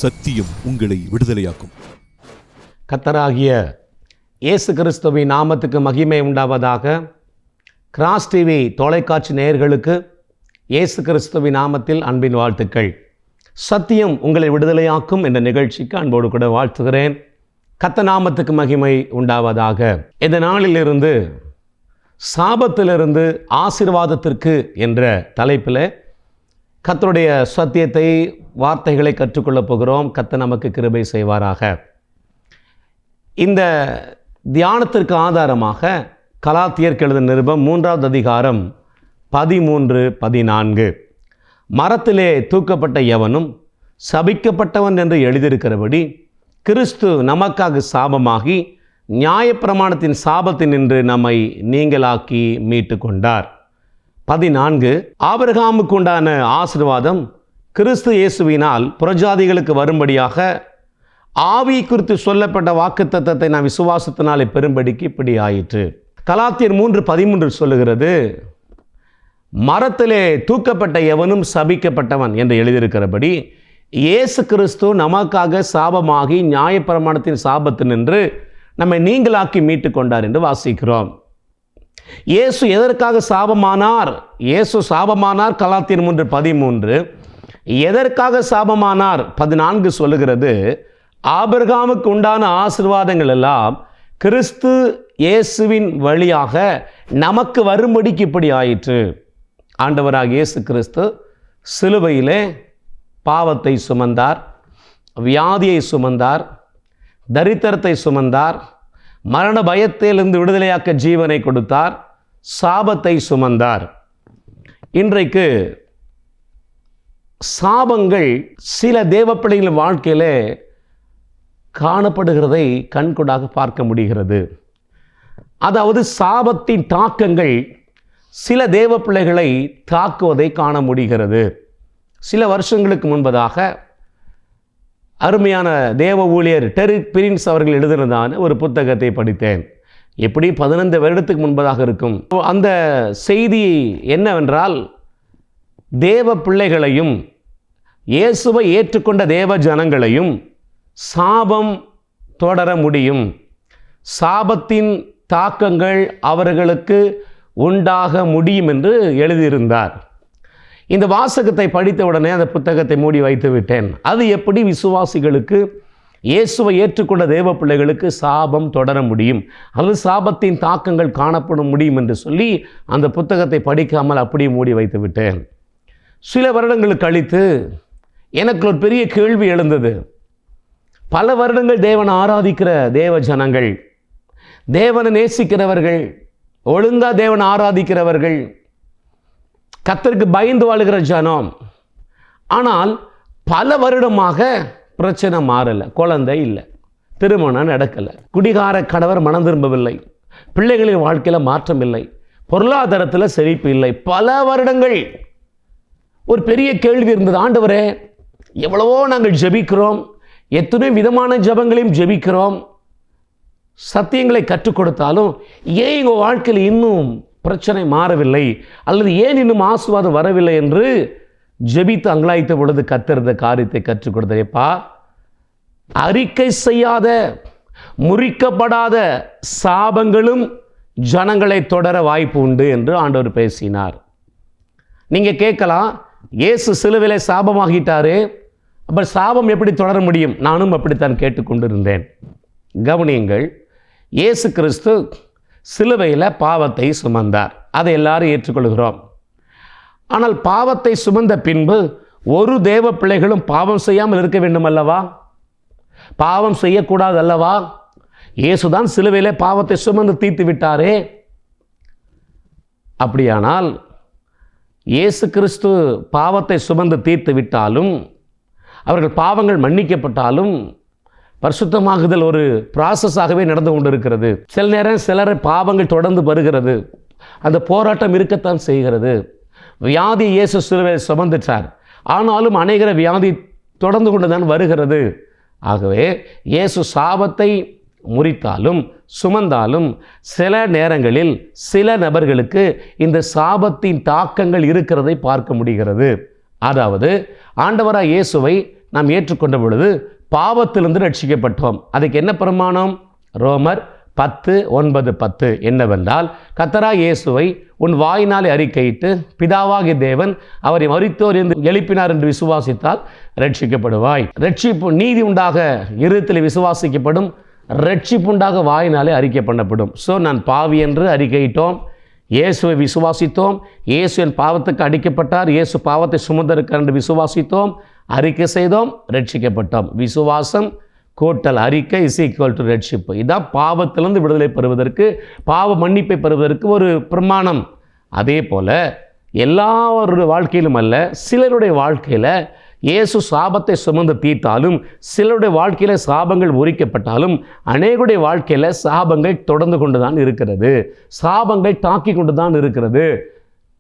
சத்தியம் உங்களை விடுதலையாக்கும். கர்த்தராகிய இயேசு கிறிஸ்துவின் நாமத்துக்கு மகிமை உண்டாவதாக. கிராஸ் டிவி தொலைக்காட்சி நேயர்களுக்கு இயேசு கிறிஸ்துவின் நாமத்தில் அன்பின் வாழ்த்துக்கள். சத்தியம் உங்களை விடுதலையாக்கும் என்ற நிகழ்ச்சிக்கு அன்போடு கூட வாழ்த்துகிறேன். கர்த்தர் நாமத்துக்கு மகிமை உண்டாவதாக. இந்த நாளிலிருந்து சாபத்திலிருந்து ஆசீர்வாதத்திற்கு என்ற தலைப்பில் கர்த்தருடைய சத்தியத்தை வார்த்தைகளை கற்றுக்கொள்ளப் போகிறோம். கர்த்தர் நமக்கு கிருபை செய்வாராக. இந்த தியானத்திற்கு ஆதாரமாக கலாத்தியருக்கு எழுதின நிருபம் 3வது அதிகாரம் 13-14. மரத்திலே தூக்கப்பட்ட எவனும் சபிக்கப்பட்டவன் என்று எழுதியிருக்கிறபடி கிறிஸ்து நமக்காக சாபமாகி நியாயப்பிரமாணத்தின் சாபத்தினின்று நம்மை நீங்களாக்கி மீட்டு கொண்டார். 14. ஆபிரகாமுக்கு உண்டான ஆசீர்வாதம் கிறிஸ்து இயேசுவினால் புறஜாதிகளுக்கு வரும்படியாக ஆவி குறித்து சொல்லப்பட்ட வாக்குத்தத்தத்தை நான் விசுவாசத்தினாலே பெரும்படிக்கு இப்படி ஆயிற்று. கலாத்தியர் 3:13 சொல்லுகிறது, மரத்திலே தூக்கப்பட்ட எவனும் சபிக்கப்பட்டவன் என்று எழுதியிருக்கிறபடி இயேசு கிறிஸ்து நமக்காக சாபமாகி நியாயப்பிரமாணத்தின் சாபத்தினின்று நம்மை நீங்களாக்கி மீட்டு கொண்டார் என்று வாசிக்கிறோம். இயேசு எதற்காக சாபமானார்? இயேசு சாபமானார் கலாத்தியர் 3:13. எதற்காக சாபமானார்? 14 சொல்லுகிறது, ஆபிரகாமுக்கு உண்டான ஆசீர்வாதங்கள் எல்லாம் கிறிஸ்து இயேசுவின் வழியாக நமக்கு வரும்படிக்கு இப்படி ஆயிற்று. ஆண்டவராக இயேசு கிறிஸ்து சிலுவையிலே பாவத்தை சுமந்தார், வியாதியை சுமந்தார், தரித்திரத்தை சுமந்தார், மரண பயத்திலிருந்து விடுதலையாக்க ஜீவனை கொடுத்தார், சாபத்தை சுமந்தார். இன்றைக்கு சாபங்கள் சில தேவப்பிள்ளைகளின் வாழ்க்கையிலே காணப்படுகிறதை கண்கூடாக பார்க்க முடிகிறது. அதாவது சாபத்தின் தாக்கங்கள் சில தேவப்பிள்ளைகளை தாக்குவதை காண முடிகிறது. சில வருஷங்களுக்கு முன்பதாக அருமையான தேவ ஊழியர் டெரி பிரின்ஸ் அவர்கள் எழுதினதான ஒரு புத்தகத்தை படித்தேன். எப்படி 15 வருடத்துக்கு முன்பதாக இருக்கும். அந்த செய்தி என்னவென்றால், தேவ பிள்ளைகளையும் இயேசுவை ஏற்றுக்கொண்ட தேவ ஜனங்களையும் சாபம் தொடர முடியும், சாபத்தின் தாக்கங்கள் அவர்களுக்கு உண்டாக முடியும் என்று எழுதியிருந்தார். இந்த வாசகத்தை படித்த உடனே அந்த புத்தகத்தை மூடி வைத்து விட்டேன். அது எப்படி விசுவாசிகளுக்கு, இயேசுவை ஏற்றுக்கொண்ட தேவ பிள்ளைகளுக்கு சாபம் தொடர முடியும், அல்லது சாபத்தின் தாக்கங்கள் காணப்படும் முடியும் என்று சொல்லி அந்த புத்தகத்தை படிக்காமல் அப்படியே மூடி வைத்து விட்டேன். சில வருடங்கள் கழித்து எனக்கு ஒரு பெரிய கேள்வி எழுந்தது. பல வருடங்கள் தேவனை ஆராதிக்கிற தேவ ஜனங்கள், தேவனை நேசிக்கிறவர்கள், ஒழுங்கா தேவனை ஆராதிக்கிறவர்கள், கர்த்தருக்கு பயந்து வாழுகிற ஜனம், ஆனால் பல வருடமாக பிரச்சனை மாறலை, குழந்தை இல்லை, திருமணம் நடக்கலை, குடிகார கணவர் மனம் திரும்பவில்லை, பிள்ளைகளின் வாழ்க்கையில் மாற்றம் இல்லை, பொருளாதாரத்தில் செழிப்பு இல்லை. பல வருடங்கள் ஒரு பெரிய கேள்வி இருந்தது, ஆண்டவரே எவ்வளவோ நாங்கள் ஜெபிக்கிறோம், எத்தனை விதமான ஜெபங்களையும் ஜெபிக்கிறோம், சத்தியங்களை கற்றுக் கொடுத்தாலும் ஏன் எங்கள் வாழ்க்கையில் இன்னும் பிரச்சனை மாறவில்லை, அல்லது ஏன் இன்னும் ஆசீர்வாதம் வரவில்லை என்று ஜெபித்து அங்கலாய்த்த பொழுது கர்த்தர் இந்த காரியத்தை கற்றுக் கொடுத்தேப்பா, அறிக்கை செய்யாத முறிக்கப்படாத சாபங்களும் ஜனங்களை தொடர வாய்ப்பு உண்டு என்று ஆண்டவர் பேசினார். நீங்கள் கேட்கலாம், இயேசு சிலுவையிலே சாபமாகிட்டாரு, அப்போ சாபம் எப்படி தொடர முடியும்? நானும் அப்படித்தான் கேட்டுக்கொண்டிருந்தேன். கவனியுங்கள், இயேசு கிறிஸ்து சிலுவையில் பாவத்தை சுமந்தார், அதை எல்லாரும் ஏற்றுக்கொள்கிறோம். ஆனால் பாவத்தை சுமந்த பின்பு ஒரு தேவ பிள்ளைகளும் பாவம் செய்யாமல் இருக்க வேண்டும் அல்லவா? பாவம் செய்யக்கூடாது அல்லவா? இயேசுதான் சிலுவையில் பாவத்தை சுமந்து தீர்த்து விட்டாரே. அப்படியானால் இயேசு கிறிஸ்து பாவத்தை சுமந்து தீர்த்து விட்டாலும், அவர்கள் பாவங்கள் மன்னிக்கப்பட்டாலும், பரிசுத்தமாகுதல் ஒரு ப்ராசஸாகவே நடந்து கொண்டிருக்கிறது. சில நேரம் சிலர் பாவங்கள் தொடர்ந்து வருகிறது, அந்த போராட்டம் இருக்கத்தான் செய்கிறது. வியாதி இயேசு சிலுவையில் சுமந்துட்டார், ஆனாலும் அநேகர வியாதி தொடர்ந்து கொண்டு தான் வருகிறது. ஆகவே இயேசு சாபத்தை முறித்தாலும் சுமந்தாலும் சில நேரங்களில் சில நபர்களுக்கு இந்த சாபத்தின் தாக்கங்கள் இருக்கிறதை பார்க்க முடிகிறது. அதாவது ஆண்டவராய் இயேசுவை நாம் ஏற்றுக்கொண்ட பொழுது பாவத்திலிருந்து ரட்சிக்கப்பட்டோம். அதுக்கு என்ன பிரமாணம்? ரோமர் 10:9-10 என்னவென்றால், கர்த்தராகிய இயேசுவை உன் வாயினாலே அறிக்கையிட்டு பிதாவாகிய தேவன் அவரை மரித்தோர் என்று எழுப்பினார் என்று விசுவாசித்தால் ரட்சிக்கப்படுவாய். ரட்சிப்பு நீதி உண்டாக இருதயத்தில் விசுவாசிக்கப்படும், ரட்சிப்பு உண்டாக வாயினாலே அறிக்கை பண்ணப்படும். ஸோ நான் பாவி என்று அறிக்கையிட்டோம், இயேசுவை விசுவாசித்தோம், இயேசு என் பாவத்துக்கு அடிக்கப்பட்டார், இயேசு பாவத்தை சுமந்திருக்கிறார் என்று விசுவாசித்தோம், அறிக்கை செய்தோம், ரட்சிக்கப்பட்டோம். விசுவாசம் கூட்டல் அறிக்கை இஸ் ஈக்குவல் டு ரட்சிப்பு. இதான் பாவத்திலிருந்து விடுதலை பெறுவதற்கு, பாவ மன்னிப்பை பெறுவதற்கு ஒரு பிரமாணம். அதே போல் எல்லாருடைய வாழ்க்கையிலும் அல்ல, சிலருடைய வாழ்க்கையில் இயேசு சாபத்தை சுமந்து தீர்த்தாலும், சிலருடைய வாழ்க்கையில் சாபங்கள் முறிக்கப்பட்டாலும், அநேகருடைய வாழ்க்கையில் சாபங்கள் தொடர்ந்து கொண்டு தான் இருக்கிறது, சாபங்கள் தாக்கி கொண்டு தான் இருக்கிறது.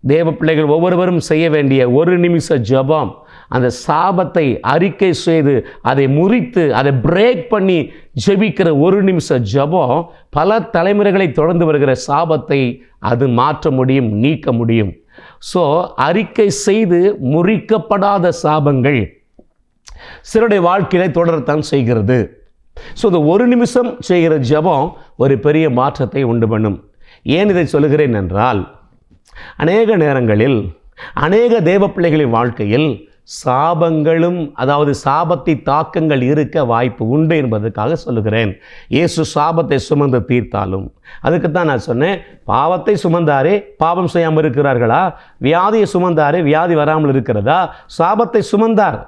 தேவ பிள்ளைகள் ஒவ்வொருவரும் செய்ய வேண்டிய ஒரு நிமிஷ ஜெபம், அந்த சாபத்தை அறிக்கை செய்து அதை முறித்து அதை பிரேக் பண்ணி ஜெபிக்கிற ஒரு நிமிஷ ஜெபம் பல தலைமுறைகளை தொடர்ந்து வருகிற சாபத்தை அது மாற்ற முடியும், நீக்க முடியும். ஸோ அறிக்கை செய்து முறிக்கப்படாத சாபங்கள் சிலருடைய வாழ்க்கையில தொடரத்தான் செய்கிறது. ஸோ இந்த ஒரு நிமிஷம் செய்கிற ஜெபம் ஒரு பெரிய மாற்றத்தை உண்டு பண்ணும். ஏன் இதை சொல்லுகிறேன் என்றால், அநேக நேரங்களில் அநேக தேவ பிள்ளைகளின் வாழ்க்கையில் சாபங்களும், அதாவது சாபத்தை தாக்கங்கள் இருக்க வாய்ப்பு உண்டு என்பதற்காக சொல்லுகிறேன். இயேசு சாபத்தை சுமந்து தீர்த்தாலும், அதுக்குத்தான் நான் சொன்னேன், பாவத்தை சுமந்தாரே பாவம் செய்யாமல் இருக்கிறார்களா? வியாதியை சுமந்தாரே வியாதி வராமல் இருக்கிறதா? சாபத்தை சுமந்தார்,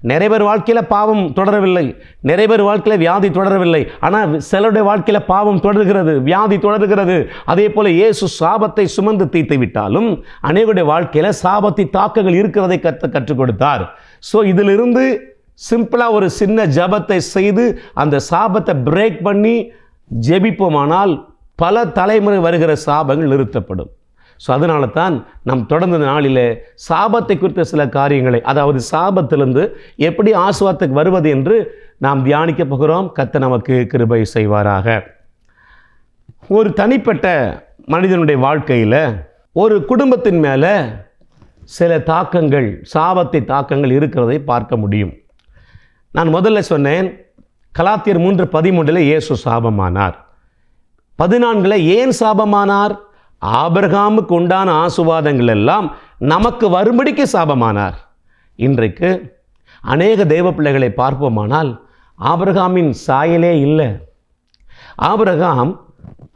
நிறைய பேர் வாழ்க்கையில் பாவம் தொடரவில்லை, நிறைய பேர் வாழ்க்கையில் வியாதி தொடரவில்லை. ஆனால் சிலருடைய வாழ்க்கையில் பாவம் தொடர்கிறது, வியாதி தொடர்கிறது. அதே போல் இயேசு சாபத்தை சுமந்து தீர்த்து விட்டாலும் அநேகருடைய வாழ்க்கையில் சாபத்தை தாக்கங்கள் இருக்கிறதை கற்றுக் கொடுத்தார். ஸோ இதிலிருந்து சிம்பிளாக ஒரு சின்ன ஜபத்தை செய்து அந்த சாபத்தை பிரேக் பண்ணி ஜெபிப்போமானால் பல தலைமுறை வருகிற சாபங்கள் நிறுத்தப்படும். ஸோ அதனால தான் நாம் தொடர்ந்த நாளில் சாபத்தை குறித்த சில காரியங்களை, அதாவது சாபத்திலிருந்து எப்படி ஆசீர்வாதத்துக்கு வருவது என்று நாம் தியானிக்க போகிறோம். கர்த்தர் நமக்கு கிருபை செய்வாராக. ஒரு தனிப்பட்ட மனிதனுடைய வாழ்க்கையில் ஒரு குடும்பத்தின் மேலே சில தாக்கங்கள், சாபத்தை தாக்கங்கள் இருக்கிறதை பார்க்க முடியும். நான் முதல்ல சொன்னேன், கலாத்தியர் 3:13 இயேசு சாபமானார். 14 ஏன் சாபமானார்? ஆபிரகாமுக்கு உண்டான ஆசீர்வாதங்கள் எல்லாம் நமக்கு வரும்படிக்கு சாபமானார். இன்றைக்கு அநேக தெய்வ பிள்ளைகளை பார்ப்போமானால் ஆபிரகாமின் சாயலே இல்லை. ஆபிரகாம்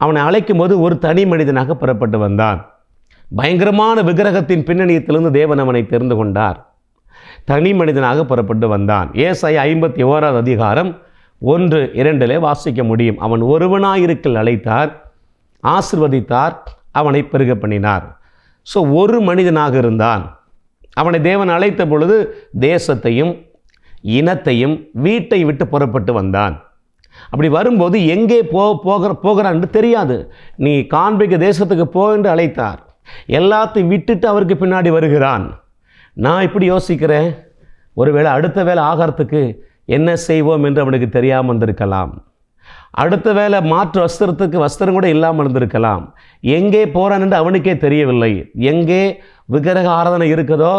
அவனை அழைக்கும் போது ஒரு தனி மனிதனாக புறப்பட்டு வந்தான். பயங்கரமான விக்கிரகத்தின் பின்னணியத்திலிருந்து தேவன் அவனை தெரிந்து கொண்டார். தனி மனிதனாக புறப்பட்டு வந்தான். ஏசாயா 51 அதிகாரம் 1-2 வாசிக்க முடியும். அவன் ஒருவனாயிருக்கல் அழைத்தார், ஆசிர்வதித்தார், அவனை பெருக பண்ணினார். ஸோ ஒரு மனிதனாக இருந்தான். அவனை தேவன் அழைத்த பொழுது தேசத்தையும் இனத்தையும் வீட்டை விட்டு புறப்பட்டு வந்தான். அப்படி வரும்போது எங்கே போகிறான்னு தெரியாது. நீ காண்பிக்க தேசத்துக்கு போ என்று அழைத்தார். எல்லாத்தையும் விட்டுட்டு அவருக்கு பின்னாடி வருகிறான். நான் இப்படி யோசிக்கிறேன், ஒருவேளை அடுத்த வேளை ஆகாரத்துக்கு என்ன செய்வோம் என்று அவனுக்கு தெரியாமல் இருந்திருக்கலாம். அடுத்த வேளை மாற்று வஸ்திரத்துக்கு வஸ்திரம் கூட இல்லாமல் இருந்திருக்கலாம். எங்கே போகிறான் என்று அவனுக்கே தெரியவில்லை. எங்கே விக்கிரக ஆராதனை இருக்குதோ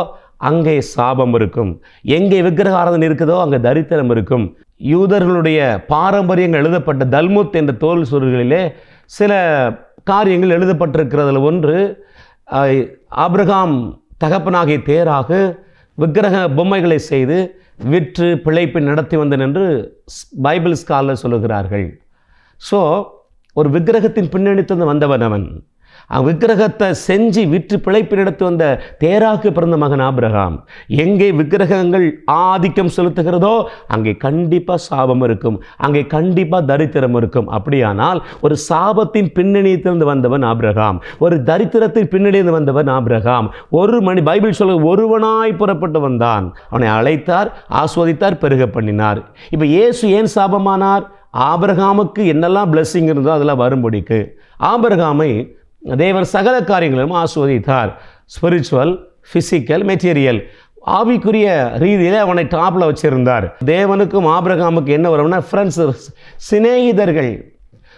அங்கே சாபம் இருக்கும், எங்கே விக்கிரக ஆராதனை இருக்குதோ அங்கே தரித்திரம் இருக்கும். யூதர்களுடைய பாரம்பரியங்கள் எழுதப்பட்ட தல்முத் என்ற தோல் சுருளிலே சில காரியங்கள் எழுதப்பட்டிருக்கிறதுல ஒன்று, ஆபிரகாம் தகப்பனாகிய தேராக விக்கிரக பொம்மைகளை செய்து விற்று பிழைப்பை நடத்தி வந்தன் என்று பைபிள் ஸ்காலர் சொல்லுகிறார்கள். ஸோ ஒரு விக்கிரகத்தின் பின்னணித்து வந்தவன் அவன். விக்கிரகத்தை செஞ்சு விற்று பிழைப்பு நடத்தி வந்த தேராக்கு பிறந்த மகன் ஆபிரகாம். எங்கே விக்கிரகங்கள் ஆதிக்கம் செலுத்துகிறதோ அங்கே கண்டிப்பாக சாபம் இருக்கும், அங்கே கண்டிப்பாக தரித்திரம் இருக்கும். அப்படியானால் ஒரு சாபத்தின் பின்னணியிலிருந்து வந்தவன் ஆபிரகாம், ஒரு தரித்திரத்தின் பின்னணியிலிருந்து வந்தவன் ஆபிரகாம். பைபிள் சொல்ல ஒருவனாய் புறப்பட்டு வந்தான். அவனை அழைத்தார், ஆஸ்வதித்தார், பெருக பண்ணினார். இப்போ இயேசு ஏன் சாபமானார்? ஆபிரகாமுக்கு என்னெல்லாம் பிளெஸ்ஸிங் இருந்தோ அதெல்லாம் வரும்படிக்கு. ஆபிரகாமை தேவன் சகல காரியங்களும் ஆஸ்வதித்தார். ஸ்பிரிச்சுவல், ஃபிசிக்கல், மெட்டீரியல், ஆவிக்குரிய ரீதியில் அவனை டாப்பில் வச்சுருந்தார். தேவனுக்கும் ஆபிரகாமுக்கு என்ன வரும்னா ஃப்ரெண்ட்ஸ், சிநேகிதர்கள்.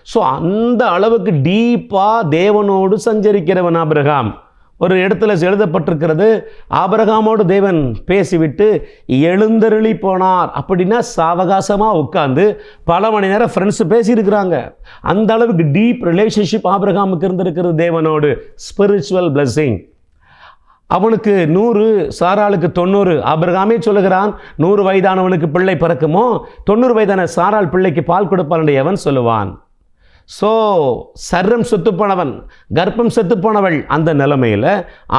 ஸோ அந்த அளவுக்கு டீப்பாக தேவனோடு சஞ்சரிக்கிறவன் ஆபிரகாம். ஒரு இடத்துல எழுதப்பட்டிருக்கிறது, ஆபிரகாமோடு தேவன் பேசிவிட்டு எழுந்தருளி போனார். அப்படின்னா சாவகாசமாக உட்கார்ந்து பல மணி நேரம் ஃப்ரெண்ட்ஸ் பேசியிருக்கிறாங்க. அந்த அளவுக்கு டீப் ரிலேஷன்ஷிப் ஆபிரகாமுக்கு இருந்திருக்கிறது தேவனோடு. Spiritual blessing. அவனுக்கு 100, சாராளுக்கு 90. ஆபிரகாமே சொல்லுகிறான், 100 வயதானவனுக்கு பிள்ளை பிறக்குமோ, 90 வயதான சாராள் பிள்ளைக்கு பால் கொடுப்பான் என்று எவன் சொல்லுவான்? ஸோ சர்ரம் செத்துப்போனவன், கர்ப்பம் செத்துப்போனவள். அந்த நிலைமையில்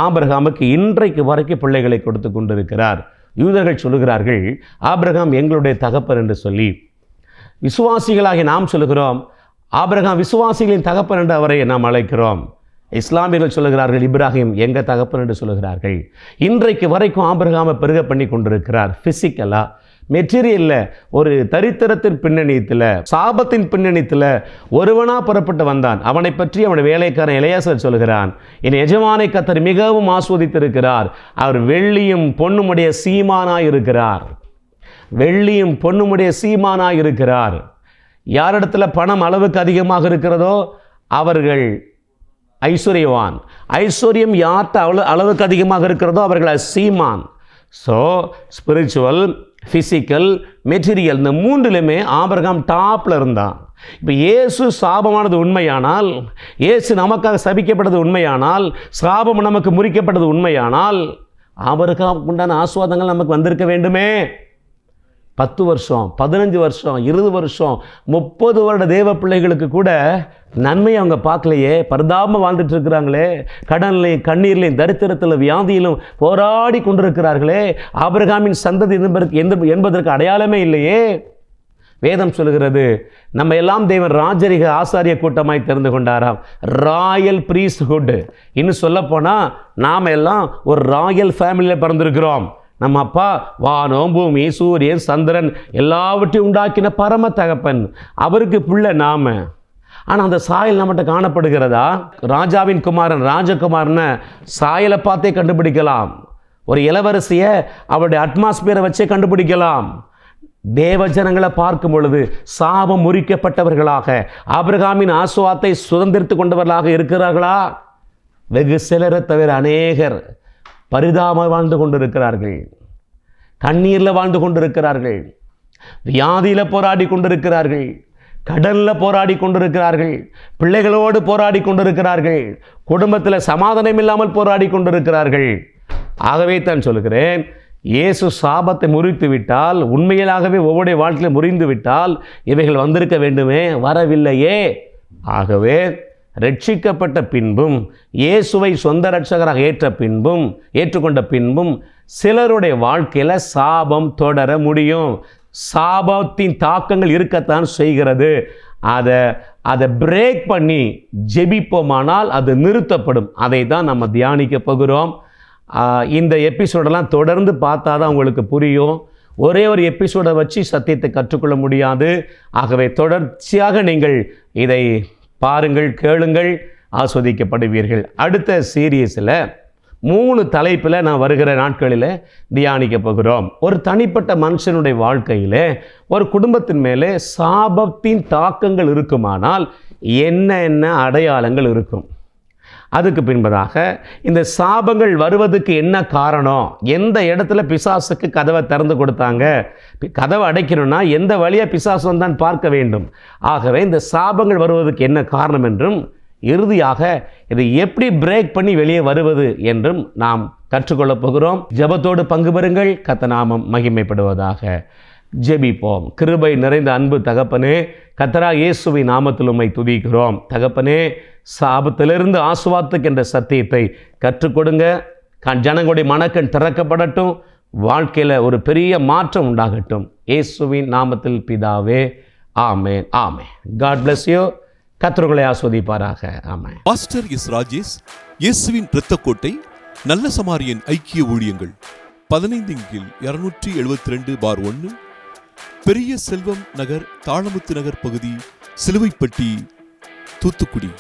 ஆபிரகாமுக்கு இன்றைக்கு வரைக்கும் பிள்ளைகளை கொடுத்து கொண்டிருக்கிறார். யூதர்கள் சொல்லுகிறார்கள், ஆபிரகாம் எங்களுடைய தகப்பன் என்று சொல்லி. விசுவாசிகளாகி நாம் சொல்லுகிறோம், ஆபிரகாம் விசுவாசிகளின் தகப்பன் என்று அவரை நாம் அழைக்கிறோம். இஸ்லாமியர்கள் சொல்லுகிறார்கள், இப்ராஹிம் எங்கள் தகப்பன் என்று சொல்லுகிறார்கள். இன்றைக்கு வரைக்கும் ஆபிரகாமை பெருக பண்ணி கொண்டிருக்கிறார். ஃபிசிக்கலாக, மெட்டீரியலில், ஒரு தரித்திரத்தின் பின்னணியத்தில், சாபத்தின் பின்னணியத்தில் ஒருவனாக புறப்பட்டு வந்தான். அவனை பற்றி அவன் வேலைக்காரன் எலியாசர் சொல்கிறான், என் எஜமானை கர்த்தர் மிகவும் ஆஸ்வதித்திருக்கிறார். அவர் வெள்ளியும் பொன்னுமுடைய சீமானாய் இருக்கிறார். வெள்ளியும் பொன்னுமுடைய சீமானாய் இருக்கிறார். யாரிடத்துல பணம் அளவுக்கு அதிகமாக இருக்கிறதோ அவர்கள் ஐஸ்வர்யவான். ஐஸ்வர்யம் யார்கிட்ட அளவுக்கு அதிகமாக இருக்கிறதோ அவர்கள் சீமான். ஸோ ஸ்பிரிச்சுவல், ஃபிசிக்கல், மெட்டீரியல், இந்த மூன்றிலுமே ஆபிரகாம் டாப்பில் இருந்தான். இப்போ இயேசு சாபமானது உண்மையானால், இயேசு நமக்காக சபிக்கப்பட்டது உண்மையானால், சாபம் நமக்கு முறிக்கப்பட்டது உண்மையானால், ஆபிரகாம் உண்டான ஆசீர்வாதங்கள் நமக்கு வந்திருக்க வேண்டுமே. 10 வருஷம், 15 வருஷம், 20 வருஷம், 30 வருட தேவ பிள்ளைகளுக்கு கூட நன்மையை அவங்க பார்க்கலையே. பரிதாபமாக வாழ்ந்துட்டு இருக்கிறாங்களே. கடன்லையும், கண்ணீர்லையும், தரித்திரத்தில், வியாதியிலும் போராடி கொண்டிருக்கிறார்களே. ஆபிரகாமின் சந்ததி என்பதற்கு அடையாளமே இல்லையே. வேதம் சொல்லுகிறது, நம்ம எல்லாம் தேவன் ராஜரிக ஆசாரிய கூட்டமாய் தெரிந்து கொண்டாராம். Royal priesthood. இன்னும் சொல்லப்போனால் நாம் எல்லாம் ஒரு ராயல் ஃபேமிலியில் பிறந்திருக்கிறோம். நம்ம அப்பா வானம், பூமி, சூரியன், சந்திரன் எல்லாவற்றையும் உண்டாக்கின பரம தகப்பன். அவருக்கு பிள்ளை நாம. ஆனால் அந்த சாயல் நம்மகிட்ட காணப்படுகிறதா? ராஜாவின் குமாரன், ராஜகுமாரனை சாயலை பார்த்தே கண்டுபிடிக்கலாம். ஒரு இளவரசியை அவருடைய அட்மாஸ்பியரை வச்சே கண்டுபிடிக்கலாம். தேவஜனங்களை பார்க்கும் பொழுது சாபம் முறிக்கப்பட்டவர்களாக, ஆபிரகாமின் ஆசீர்வாதத்தை சுதந்திரித்து கொண்டவர்களாக இருக்கிறார்களா? வெகு சிலரை தவிர அநேகர் பரிதாபமாக வாழ்ந்து கொண்டிருக்கிறார்கள். கண்ணீரில் வாழ்ந்து கொண்டிருக்கிறார்கள். வியாதியில் போராடி கொண்டிருக்கிறார்கள். கடலில் போராடி கொண்டிருக்கிறார்கள். பிள்ளைகளோடு போராடி கொண்டிருக்கிறார்கள். குடும்பத்தில் சமாதானம் இல்லாமல் போராடி கொண்டிருக்கிறார்கள். ஆகவே தான் சொல்லுகிறேன், இயேசு சாபத்தை முறித்து விட்டால், உண்மையிலாகவே ஒவ்வொரு வாழ்க்கையில் முறிந்து விட்டால் இவைகள் வந்திருக்க வேண்டுமே, வரவில்லையே. ஆகவே ரட்சிக்கப்பட்ட பின்பும், இயேசுவை சொந்த ரட்சகராக ஏற்றுக்கொண்ட பின்பும் சிலருடைய வாழ்க்கையில் சாபம் தொடர முடியும். சாபத்தின் தாக்கங்கள் இருக்கத்தான் செய்கிறது. அதை பிரேக் பண்ணி ஜெபிப்போமானால் அது நிறுத்தப்படும். அதை தான் நம்ம தியானிக்க போகிறோம். இந்த எபிசோடெல்லாம் தொடர்ந்து பார்த்தா தான் உங்களுக்கு புரியும். ஒரே ஒரு எபிசோடை வச்சு சத்தியத்தை கற்றுக்கொள்ள முடியாது. ஆகவே தொடர்ச்சியாக நீங்கள் இதை பாருங்கள், கேளுங்கள், ஆஸ்வதிக்கப்படுவீர்கள். அடுத்த சீரியஸில் 3 தலைப்பில் நான் வருகிற நாட்களில் தியானிக்க போகிறோம். ஒரு தனிப்பட்ட மனுஷனுடைய வாழ்க்கையில், ஒரு குடும்பத்தின் மேலே சாபத்தின் தாக்கங்கள் இருக்குமானால் என்ன அடையாளங்கள் இருக்கும்? அதுக்கு பின்பதாக இந்த சாபங்கள் வருவதுக்கு என்ன காரணம்? எந்த இடத்துல பிசாசுக்கு கதவை திறந்து கொடுத்தாங்க? கதவை அடைக்கணும்னா எந்த வழியாக பிசாசு வந்தான் பார்க்க வேண்டும். ஆகவே இந்த சாபங்கள் வருவதற்கு என்ன காரணம் என்றும், இறுதியாக இதை எப்படி பிரேக் பண்ணி வெளியே வருவது என்றும் நாம் கற்றுக்கொள்ளப் போகிறோம். ஜெபத்தோடு பங்கு பெறுங்கள். கர்த்தர் நாமம் மகிமைப்படுவதாக. ஜெபிப்போம். கிருபை நிறைந்த அன்பு தகப்பனே, கர்த்தராகிய இயேசுவின் நாமத்தில் உம்மை துதிக்கிறோம். தகப்பனே, சாபத்திலிருந்து ஆசீர்வாதத்துக்கு என்ற சத்தியத்தை கற்றுக் கொடுங்க. ஜனங்களுடைய மனக்கண் திறக்கப்படட்டும். வாழ்க்கையில் ஒரு பெரிய மாற்றம் உண்டாகட்டும். இயேசுவின் நாமத்தில் பிதாவே, ஆமென், ஆமென். God bless you. கர்த்தர்களை ஆஸ்வதிப்பாராக. ஆமென். Pastor S. ராஜேஷ், இயேசுவின் இரத்தக்கோட்டை, நல்ல சமாரியன் ஐக்கிய ஊழியங்கள், 15/272/1, பெரிய செல்வம் நகர், தாளமுத்து நகர் பகுதி, சிலுவைப்பட்டி, தூத்துக்குடி.